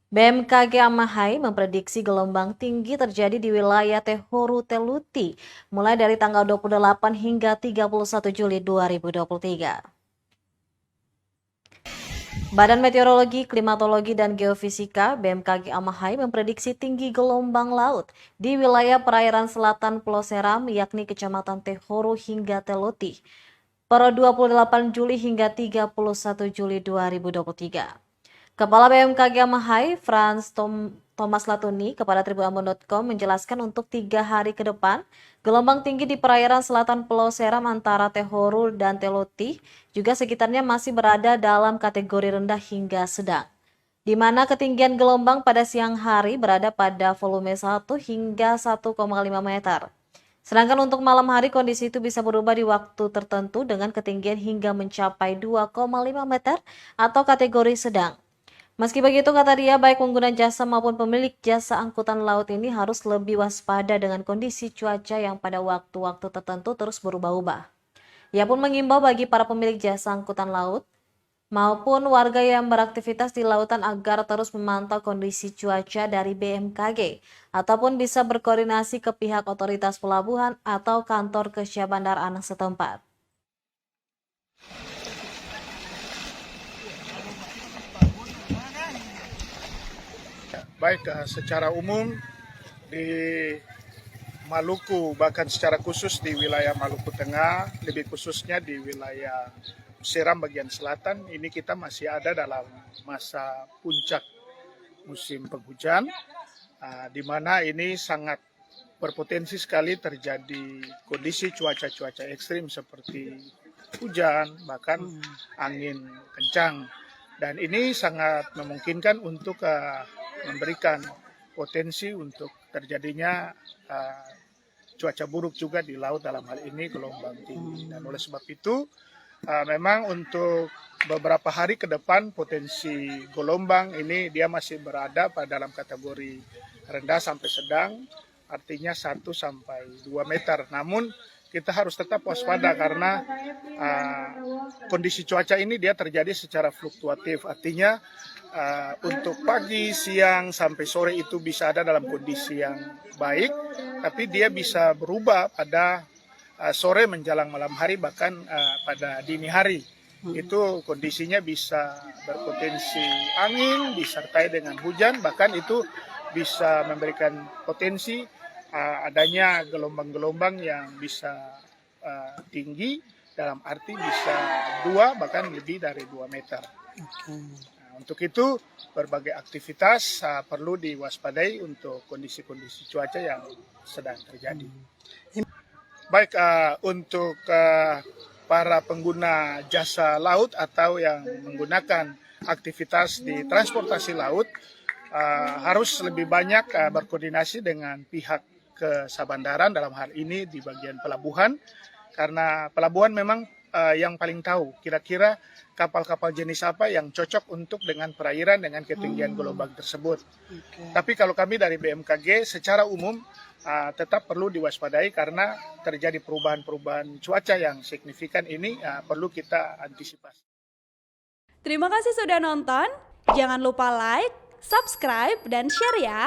BMKG Amahai memprediksi gelombang tinggi terjadi di wilayah Tehoru Teluti mulai dari tanggal 28 hingga 31 Juli 2023. Badan Meteorologi, Klimatologi, dan Geofisika (BMKG) Amahai memprediksi tinggi gelombang laut di wilayah perairan selatan Pulau Seram yakni Kecamatan Tehoru hingga Teluti per 28 Juli hingga 31 Juli 2023. Kepala BMKG Amahai, Thomas Latuni, kepada tribunambon.com menjelaskan untuk 3 hari ke depan, gelombang tinggi di perairan selatan Pulau Seram antara Tehoru dan Teluti juga sekitarnya masih berada dalam kategori rendah hingga sedang, di mana ketinggian gelombang pada siang hari berada pada volume 1 hingga 1,5 meter. Sedangkan untuk malam hari kondisi itu bisa berubah di waktu tertentu dengan ketinggian hingga mencapai 2,5 meter atau kategori sedang. Meski begitu, kata dia, baik pengguna jasa maupun pemilik jasa angkutan laut ini harus lebih waspada dengan kondisi cuaca yang pada waktu-waktu tertentu terus berubah-ubah. Ia pun mengimbau bagi para pemilik jasa angkutan laut maupun warga yang beraktivitas di lautan agar terus memantau kondisi cuaca dari BMKG ataupun bisa berkoordinasi ke pihak otoritas pelabuhan atau kantor kesyahbandaraan setempat. Baik, secara umum di Maluku, bahkan secara khusus di wilayah Maluku Tengah, lebih khususnya di wilayah Seram bagian selatan, ini kita masih ada dalam masa puncak musim penghujan, di mana ini sangat berpotensi sekali terjadi kondisi cuaca-cuaca ekstrim seperti hujan, bahkan angin kencang. Dan ini sangat memungkinkan untuk memberikan potensi untuk terjadinya cuaca buruk juga di laut, dalam hal ini gelombang tinggi. Dan oleh sebab itu memang untuk beberapa hari ke depan potensi gelombang ini dia masih berada pada dalam kategori rendah sampai sedang, artinya 1 sampai 2 meter. Namun kita harus tetap waspada karena kondisi cuaca ini dia terjadi secara fluktuatif, artinya untuk pagi, siang, sampai sore itu bisa ada dalam kondisi yang baik, tapi dia bisa berubah pada sore menjelang malam hari, bahkan pada dini hari. Itu kondisinya bisa berpotensi angin, disertai dengan hujan, bahkan itu bisa memberikan potensi adanya gelombang-gelombang yang bisa tinggi, dalam arti bisa 2 bahkan lebih dari 2 meter. Untuk itu berbagai aktivitas perlu diwaspadai untuk kondisi-kondisi cuaca yang sedang terjadi. Baik, untuk para pengguna jasa laut atau yang menggunakan aktivitas di transportasi laut harus lebih banyak berkoordinasi dengan pihak kesabandaran, dalam hal ini di bagian pelabuhan, karena pelabuhan memang yang paling tahu kira-kira kapal-kapal jenis apa yang cocok untuk dengan perairan dengan ketinggian gelombang tersebut. Tapi kalau kami dari BMKG secara umum tetap perlu diwaspadai karena terjadi perubahan-perubahan cuaca yang signifikan ini perlu kita antisipasi. Terima kasih sudah nonton. Jangan lupa like, subscribe, dan share ya.